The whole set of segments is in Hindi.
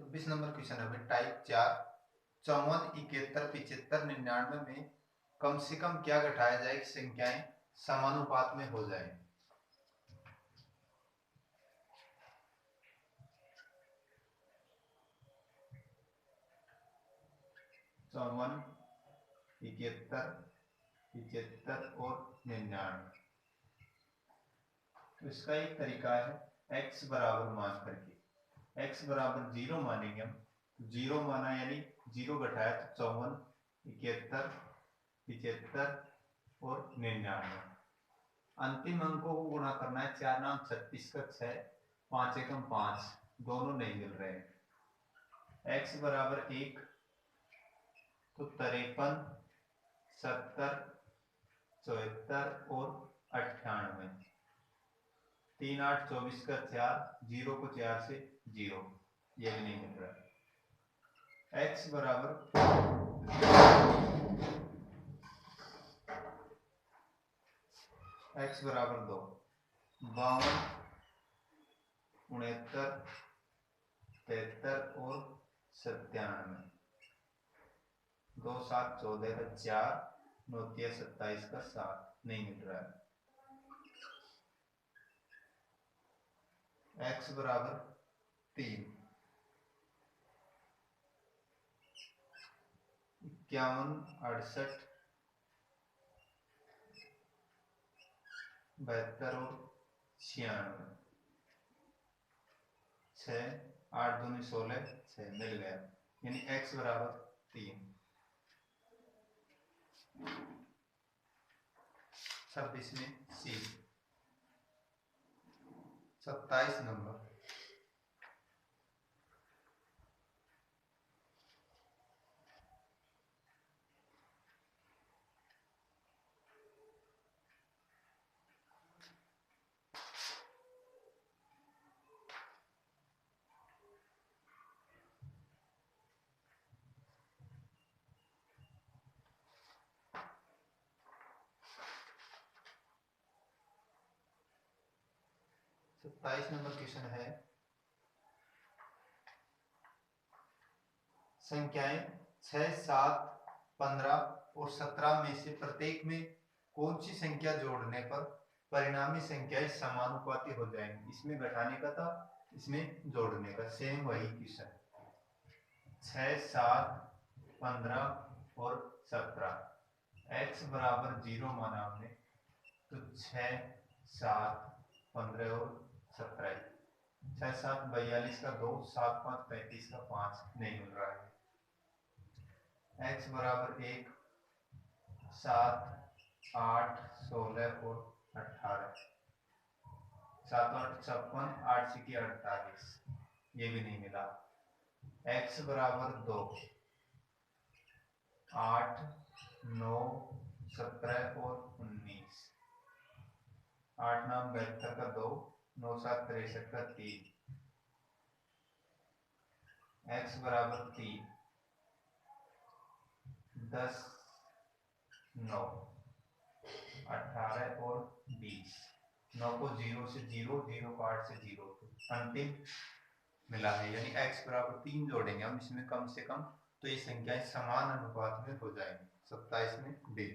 26 नंबर क्वेश्चन है टाइप 4। 54, 71, 75, 99 में कम से कम क्या घटाया जाए कि संख्याएं समानुपात में हो जाएं। चौवन, 71, 75 और 99। तो इसका एक तरीका है x बराबर मान करके, x बराबर 0 मानेंगे हम। 0 माना यानी 0 घटाया तो 54, 71, 75 और 99। अंतिम अंकों को गुणा करना है। 4 नाम 36 का 6, 5 एकम 5, दोनों नहीं मिल रहे हैं। x बराबर 1 तो 53, 70, 74 और 98। 3, 8, 24 का 4, 0 को 4 से 0, ये भी नहीं मिल रहा है। x बराबर 2, 52, 69, 73 और 97। 2, 7, 14 का 4, 9, 27 का 7, नहीं मिल रहा है। x बराबर 3, 51, 68, 72 और 96। 6, 8 दूनी 16, 6 मिल गया, यानी x बराबर 3। 26 में सी। 27 नंबर। सत्ताईस नंबर क्वेश्चन है संख्याएं 6, 7, 15 और 17 में से प्रत्येक में कौन सी संख्या जोड़ने पर परिणामी संख्याएं समानुपाती हो जाएंगी। इसमें घटाने का था, इसमें जोड़ने का, सेम वही क्वेश्चन। 6, 7, 15 और 17। x बराबर 0 माना हमने तो 6, 7, 15 और 17। 6, 7, 42 का 2, 7, 5, 35 का 5, नहीं मिल रहा है। x बराबर 1, 7, 8, 16 और 18। 7, 8, 56, 8 से 48, ये भी नहीं मिला। x बराबर 2, 8, 9, 17 और 19। 8 नाम 72 का 2, 9, 7, 63 का 3। x बराबर 3, 10, 9, 18 और 20। 9 को 0 से 0, 0 को 8 से 0, अंतिम मिला है, यानी x बराबर 3 जोड़ेंगे हम इसमें कम से कम, तो ये संख्याएं समान अनुपात में हो जाएंगी। 27 में डी।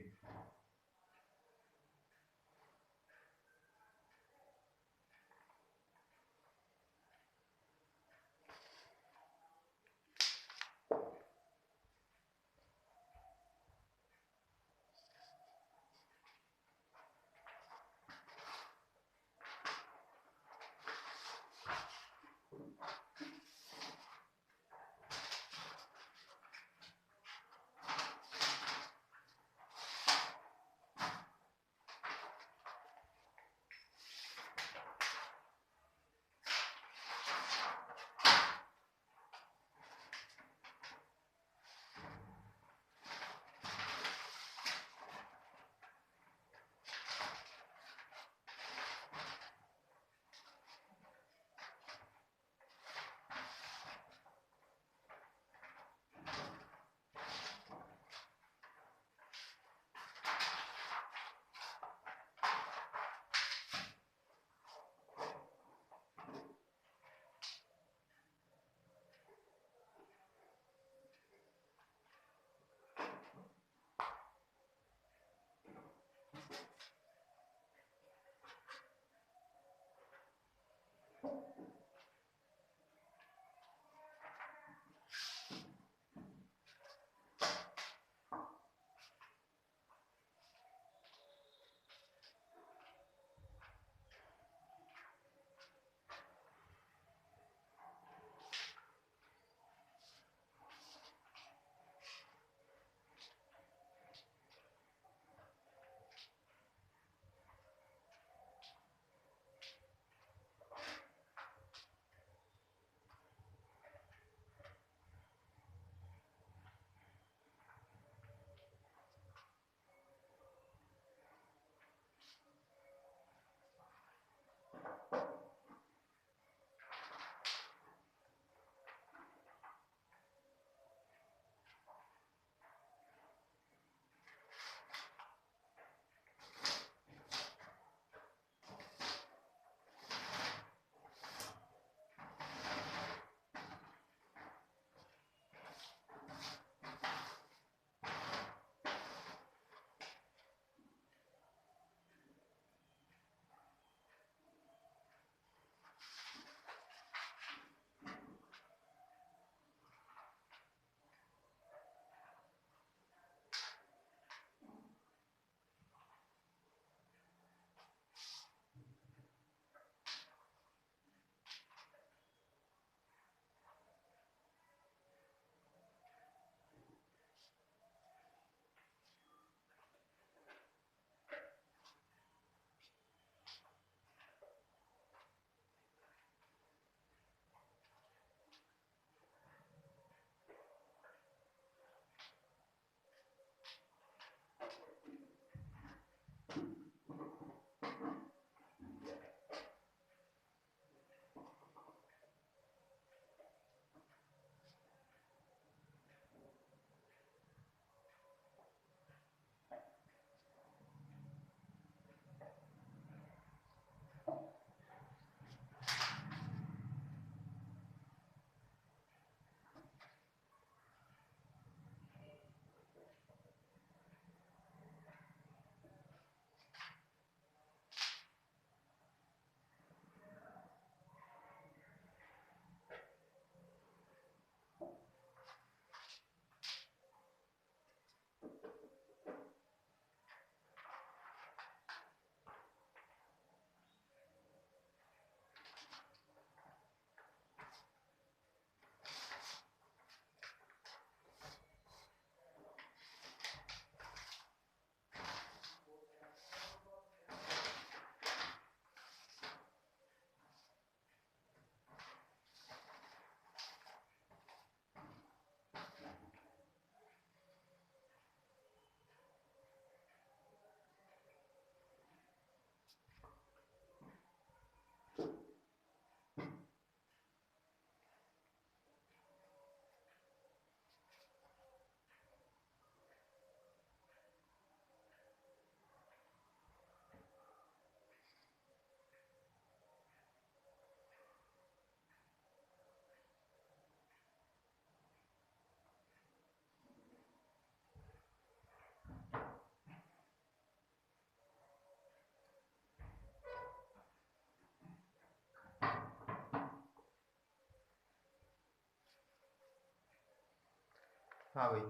हाँ भाई,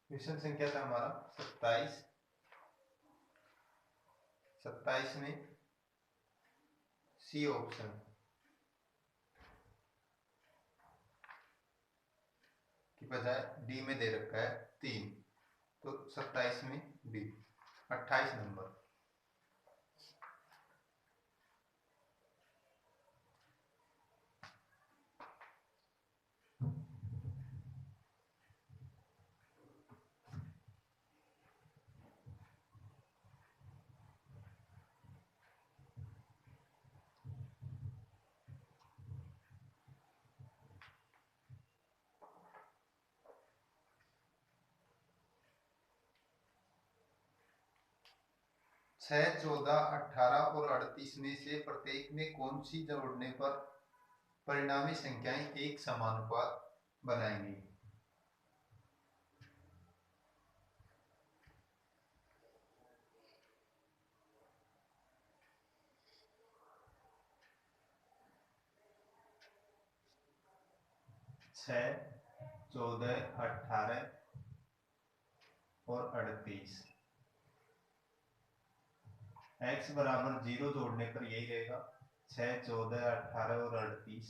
क्वेश्चन संख्या था हमारा 27। 27 में सी ऑप्शन की बजाय डी में दे रखा है 3, तो 27 में बी। 28 नंबर, छह, 14, 18 और 38 में से प्रत्येक में कौन सी जोड़ने पर परिणामी संख्याएं एक समानुपात बनाएंगी? छह, 14, 18 और 38, x बराबर 0 जोड़ने पर यही रहेगा। 6, 14, 18 और 38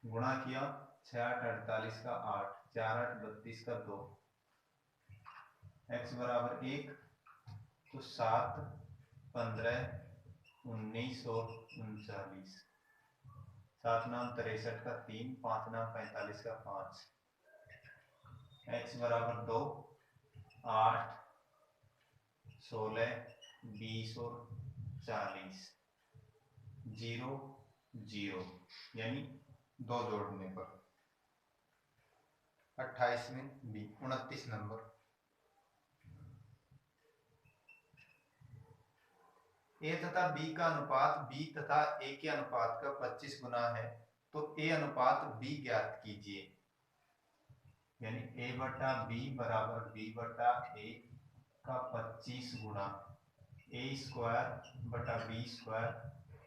गुणा किया, 6, 8, 48 का 8, 4, 8, 32 का 2, x बराबर 1, तो 7, 15, 19 और 39, 7 नाम 63 का 3, 5 नाम 45 का 5, x बराबर 2, 8, 16, 20 और 40, 0, 0, यानी 2 जोड़ने पर। 28 में बी। 29 नंबर, ए तथा बी का अनुपात बी तथा ए के अनुपात का 25 गुना है, तो ए अनुपात बी ज्ञात कीजिए। यानी ए बटा बी बराबर बी बटा ए का 25 गुना ए स्क्वायर बटा बी स्क्वायर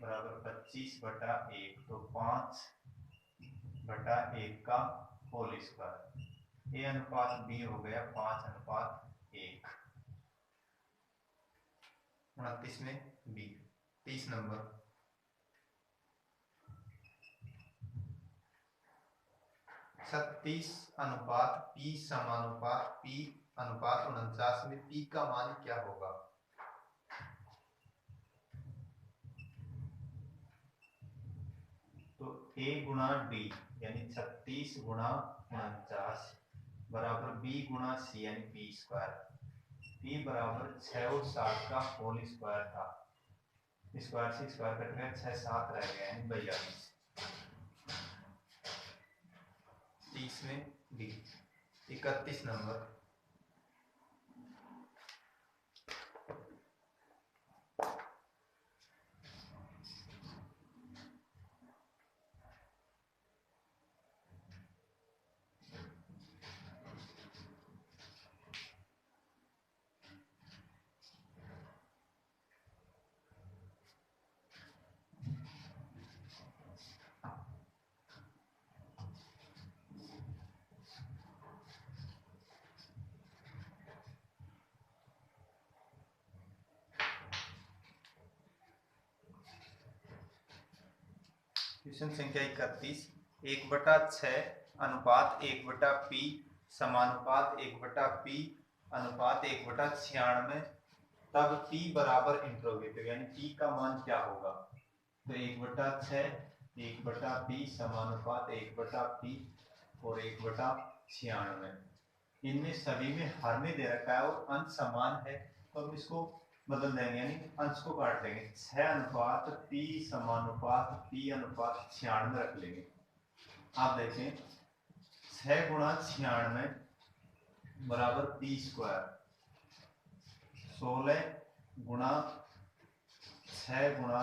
बराबर 25 बटा 1, तो 5 बटा 1 का होल स्क्वायर। ए अनुपात बी हो गया 5:1। 29 में बी। 30 नंबर, 36 अनुपात पी समानुपात पी अनुपात 49 में पी का मान क्या होगा? तो a गुणा डी यानी 36 गुणा 49 बराबर b गुणा सी यानी पी स्क्वायर। p बराबर 6 और 7 का होल स्क्वायर था, स्क्वायर से स्क्वायर कट गया, 6, 7 रह गया यानी 42। 30 में डी। 31 नंबर, क्वेश्चन संख्या 31। 1/6 अनुपात 1/p समानुपात 1/p अनुपात 1/96, तब p बराबर इंट्रोगेटिव यानी p का मान क्या होगा? तो 1/6 1/p समानुपात 1/p और 1/96, इनमें सभी में हर में दे रखा है और अंश समान है, तो हम इसको बदल देंगे यानी अंश को काट देंगे। 6 अनुपात p समानुपात p अनुपात 96 रख लेंगे। आप देखें 6 गुणा 96 बराबर p स्क्वायर, 16 गुणा 6 गुणा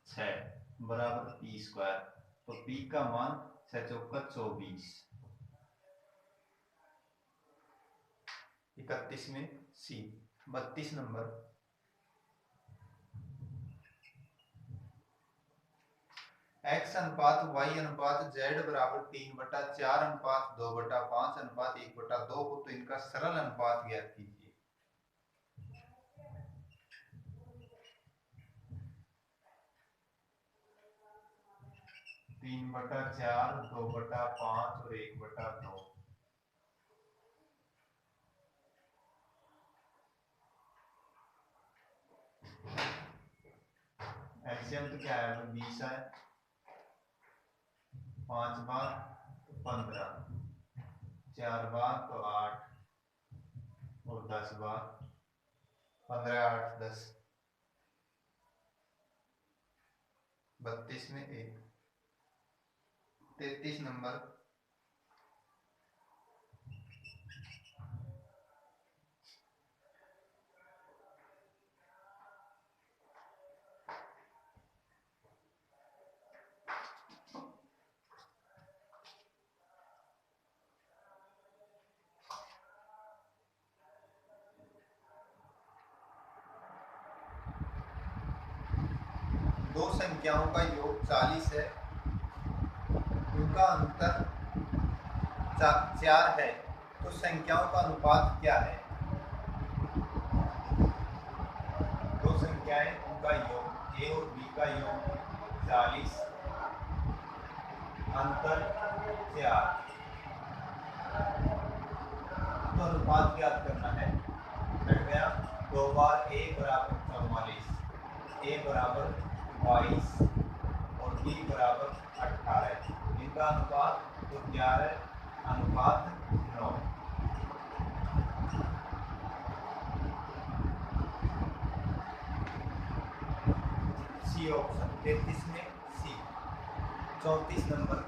6 बराबर p स्क्वायर, तो p का मान 6 चौका 24। 31 में सी। 32 नंबर, x अनुपात y अनुपात z बराबर 3/4 अनुपात 2/5 अनुपात 1/2 हो तो इनका सरल अनुपात ज्ञात कीजिए। तीन बटा चार, 2/5 और 1/2। एलसीएम तो क्या है, 20 है, 5 बार तो 15, 4 बार तो 8 और 10 बार, 15 8 10, 32 में 1, 33 नंबर। दो संख्याओं का योग 40 है, उनका अंतर 4 है, तो संख्याओं का अनुपात क्या है? दो संख्याएं, उनका योग a और b का योग 40, अंतर 4, तो अनुपात ज्ञात करना है। कट गया, 2 बार a बराबर 44, a बराबर 22 और b बराबर 18, इनका अनुपात तो 11 अनुपात 9। सी ऑप्शन 33 में सी। 34 नंबर।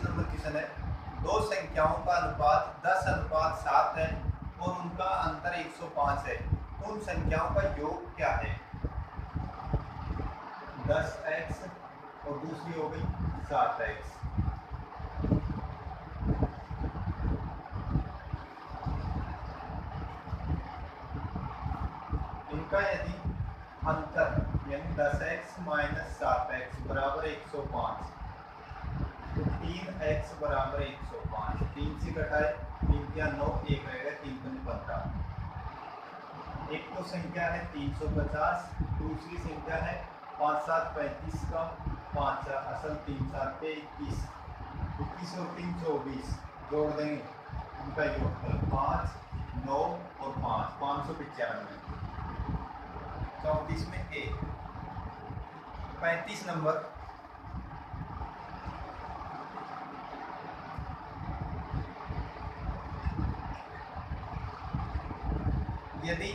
नंबर क्वेश्चन है, दो संख्याओं का अनुपात 10:7 है और उनका अंतर 105 है, तो उन संख्याओं का योग क्या है? 10x और दूसरी हो गई 7x। इनका यदि अंतर यानी 10x - 7x बराबर 105, तो 3x बराबर 105, 3 से घटाए 3 क्या 9, 1 रहेगा, 3 दूनी 15। एक तो संख्या है 350, दूसरी संख्या है 5 7 35 का 5 असल 3 7 पे 21, 21 और 3 24, जोड़ देंगे उनका योगफल 5 9 और 5 595। 34 में a। 35 नंबर। यदि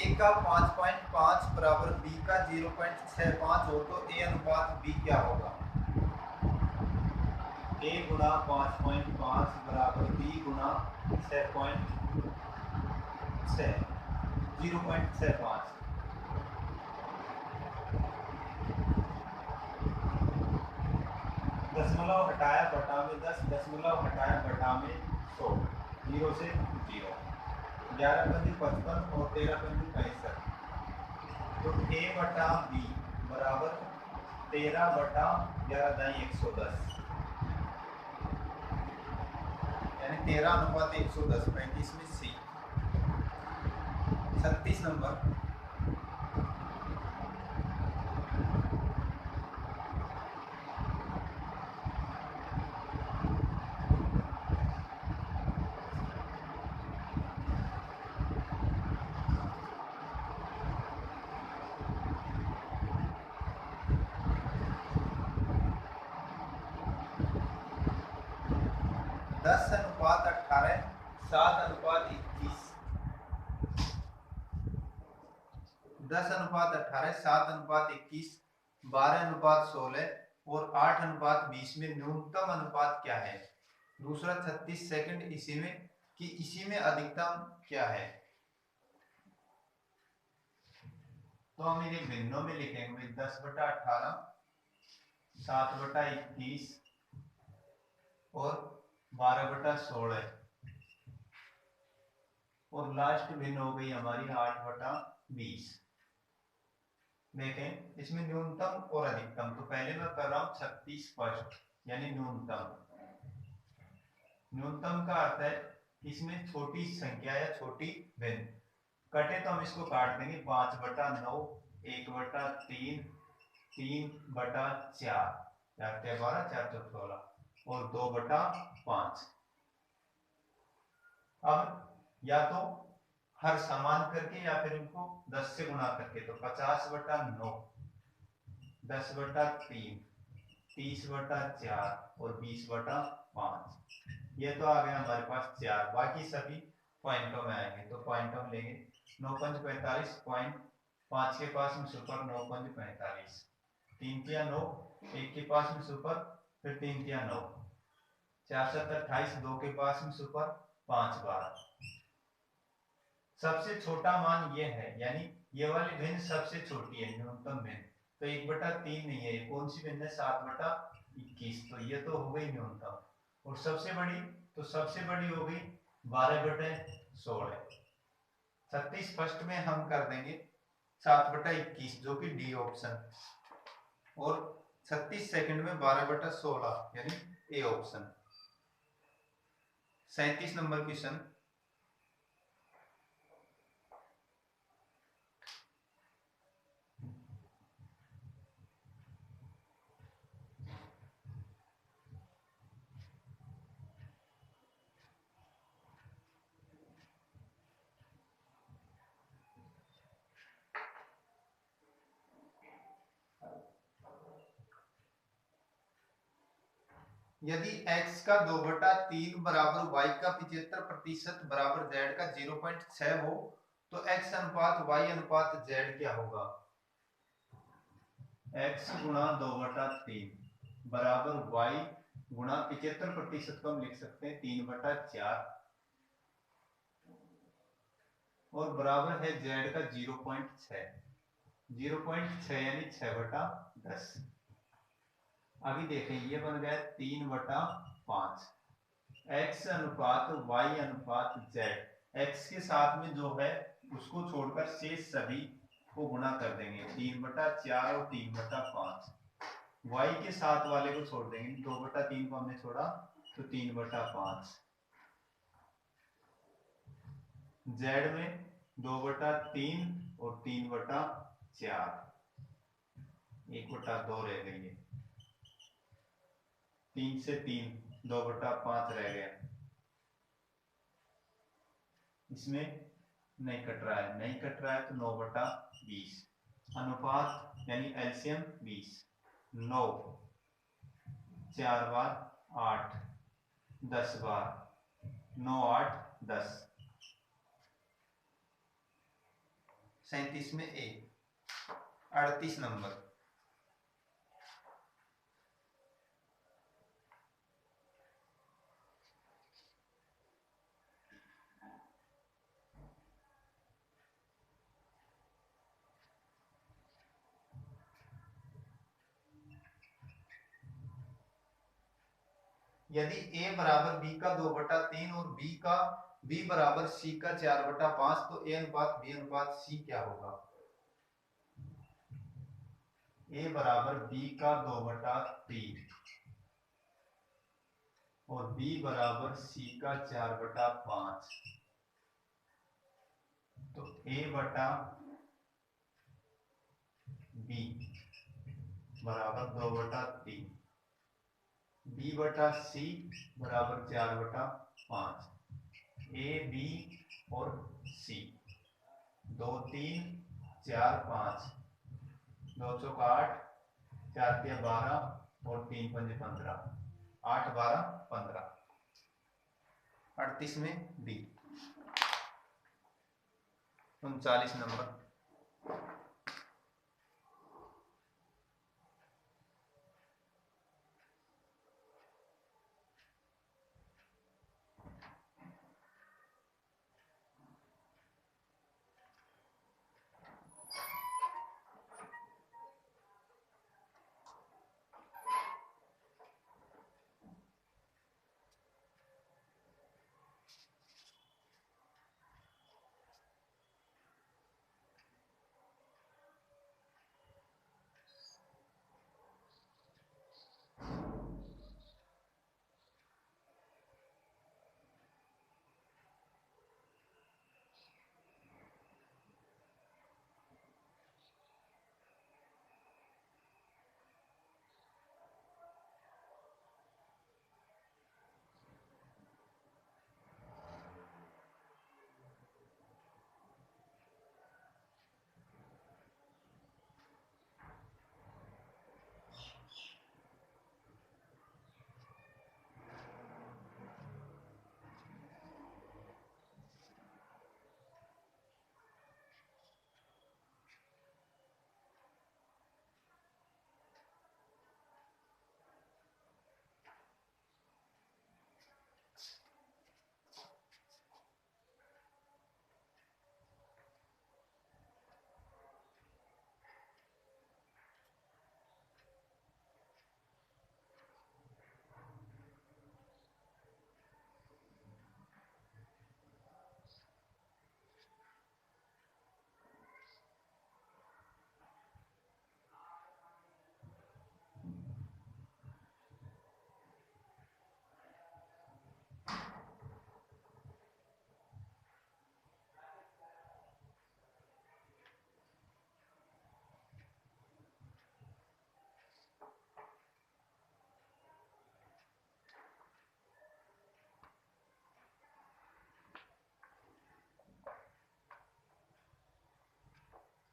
a का 5.5 बराबर b का 0.65 हो तो a अनुपात b क्या होगा? a गुणा 5.5 बराबर b गुणा 6.6, 0.65। दशमलव हटाया बटा में 10, दशमलव हटाया बटा में 100, 0 से 0, 11 पंजी 55 और 13 पंजी 65, तो a बटा b बराबर 13 बटा 11 दाई 110, यानी 13 अनुपात 110। 35 में सी। 36 नंबर। दस अनुपात 18, 7 अनुपात 21, 10:18, 7:21, 12:16 और 8:20 में न्यूनतम अनुपात क्या है? दूसरा 36 सेकंड इसी में कि इसी में अधिकतम क्या है? तो हम इन्हें भिन्नों में लिखेंगे 10/18, 7/21 और 12/16 और लास्ट भिन्न हो गई हमारी 8/20। देखें इसमें न्यूनतम और अधिकतम, तो पहले मैं कर रहा हूं 36 फर्स्ट यानी न्यूनतम। न्यूनतम का अर्थ है इसमें छोटी संख्या या छोटी भिन्न कटे तो हम इसको काट देंगे 5/9, 1/3, 3/4, 4×12, 4×16 और 2/5। अब या तो हर समान करके या फिर इनको 10 से गुणा करके, तो 50/9, 10/3, 30/4 और 20/5। ये तो आ गया हमारे पास 4, बाकी सभी पॉइंटों में आएंगे। तो पॉइंटों में लेंगे 9×5 = 45, पॉइंट 5 के पास में सुपर 9×45, 3×9, 1 के पास में सुपर फिर 3×9, 4×7 = 28, 2 के पास में सुपर 5 बार। सबसे छोटा मान ये है, यानी ये वाली भिन्न सबसे छोटी है, न्यूनतम भिन्न। तो 1/3 नहीं है, कौन सी भिन्न है? 7/21। तो ये तो हो गई न्यूनतम। और सबसे बड़ी, तो सबसे बड़ी हो गई 12/16। 36 फर्स्ट में हम कर देंगे 7/21 जो कि डी ऑप्शन, और 36 सेकंड में 12/16 यानी ए ऑप्शन। 37 number question. यदि x का 2/3 बराबर y का 75% बराबर z का 0.6 हो तो x अनुपात y अनुपात z क्या होगा? x गुणा 2/3 बराबर y गुणा 75% को हम लिख सकते हैं 3/4 और बराबर है z का 0.6, 0.6 यानी 6/10। अभी देखें ये बन गया 3/5। x अनुपात y अनुपात z, x के साथ में जो है उसको छोड़कर शेष सभी को गुणा कर देंगे 3/4 और 3/5। y के साथ वाले को छोड़ देंगे, 2/3 को हमने छोड़ा तो 3/5। z में 2/3 और 3/4, 1/2 रह गई है, 3 से 3 2/5 रह गया। इसमें नहीं कट रहा है, नहीं कट रहा है तो 9/20। अनुपात यानी एलसीएम 20, 9 4 बार 8, 10 बार 9 8 10। 37 में ए। 38 नंबर। यदि a बराबर b का 2/3 और b बराबर c का 4/5 तो a अनुपात b अनुपात c क्या होगा? a बराबर b का 2/3 और b बराबर c का 4/5 तो a बटा b बराबर 2/3, b बटा c बराबर 4/5। a b और c 2 3 4 5, 2 चौका 8, 4 तिया 12 और 3 पंजे 15, 8 12 15। 38 में डी। 39 नंबर।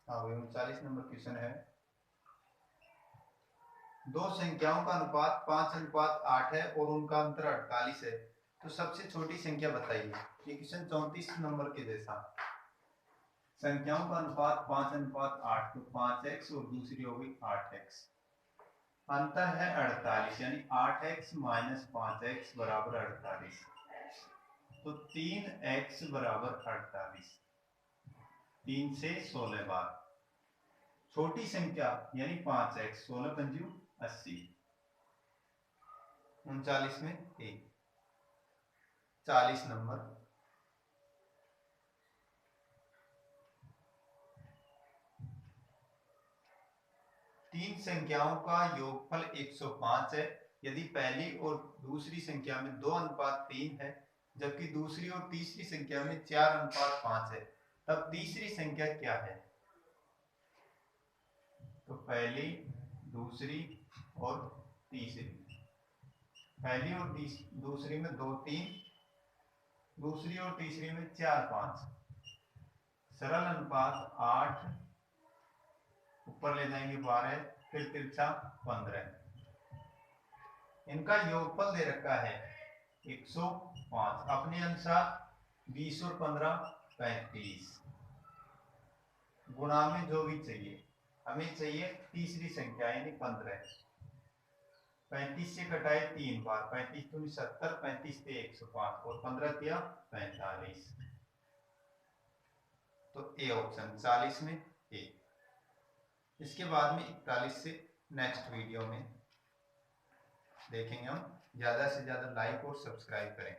हाँ भाई 39 नंबर क्वेश्चन है। दो संख्याओं का अनुपात 5:8 है और उनका अंतर 48 है, तो सबसे छोटी संख्या बताइए। ये क्वेश्चन 34 नंबर के जैसा। संख्याओं का अनुपात 5:8, तो 5x और दूसरी हो गई 8x। अंतर है 48, यानी 8x - 5x बराबर 48, तो 3x बराबर 48। 3 से 16 बार छोटी संख्या यानी 5x, 16 पंजू 80, 39 में 1। 40 नंबर, तीन संख्याओं का योगफल 105 है। यदि पहली और दूसरी संख्या में 2:3 है, जबकि दूसरी और तीसरी संख्या में 4:5 है, तब तीसरी संख्या क्या है? तो पहली, दूसरी और तीसरी। पहली और दूसरी में 2 3, दूसरी और तीसरी में 4 5। सरल अनुपात 8, ऊपर ले जाएंगे 12, फिर तिरछा 15। इनका योगफल दे रखा है 105, अपने अनुसार 20 और 15 35। गुणा में जो भी चाहिए, हमें चाहिए तीसरी संख्या यानी 15। 35 से कटाए 3 बार, 35 दूनी 70, 35 से 105 और 15 किया 45। तो ए ऑप्शन 40 में ए। इसके बाद में 41 से नेक्स्ट वीडियो में देखेंगे हम। ज्यादा से ज्यादा लाइक और सब्सक्राइब करें।